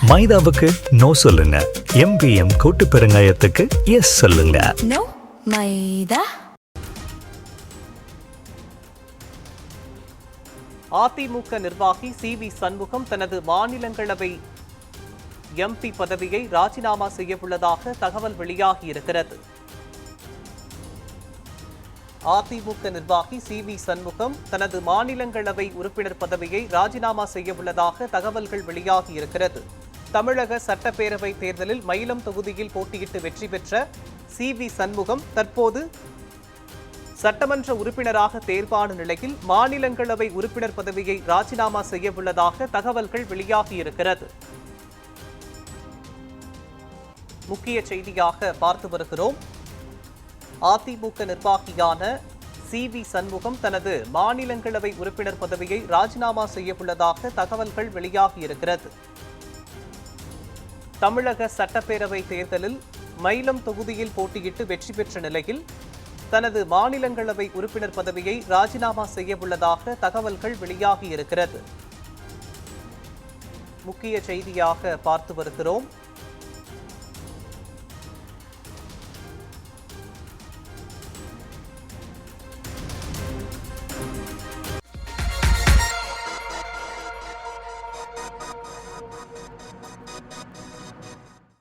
மைதாவுக்கு no சொல்லுங்க. MPM கூட்டு பெருங்காயத்துக்கு S சொல்லுங்க. நோ மைதா. அதிமுக நிர்வாகி CV சண்முகம் தனது மாநிலங்களவை MP பதவியை ராஜினாமா செய்யவுள்ளதாக தகவல் வெளியாகியிருக்கிறது. அதிமுக நிர்வாகி CV சண்முகம் தனது மாநிலங்களவை உறுப்பினர் பதவியை ராஜினாமா செய்யவுள்ளதாக தகவல்கள் வெளியாகியிருக்கிறது. தமிழக சட்டப்பேரவை தேர்தலில் மயிலம் தொகுதியில் போட்டியிட்டு வெற்றி பெற்ற CV சண்முகம் தற்போது சட்டமன்ற உறுப்பினராக தேர்வான நிலையில் மாநிலங்களவை உறுப்பினர் பதவியை ராஜினாமா செய்யவுள்ளதாக தகவல்கள் வெளியாகியிருக்கிறது. முக்கிய செய்தியாக பார்த்து வருகிறோம். அதிமுக நிர்வாகியான CV சண்முகம் தனது மாநிலங்களவை உறுப்பினர் பதவியை ராஜினாமா செய்யவுள்ளதாக தகவல்கள் வெளியாகியிருக்கிறது. தமிழக சட்டப்பேரவை தேர்தலில் மயிலம் தொகுதியில் போட்டியிட்டு வெற்றி பெற்ற நிலையில் தனது மாநிலங்களவை உறுப்பினர் பதவியை ராஜினாமா செய்யவுள்ளதாக தகவல்கள் வெளியாகியிருக்கிறது. முக்கிய செய்தியாக பார்த்து வருகிறோம்.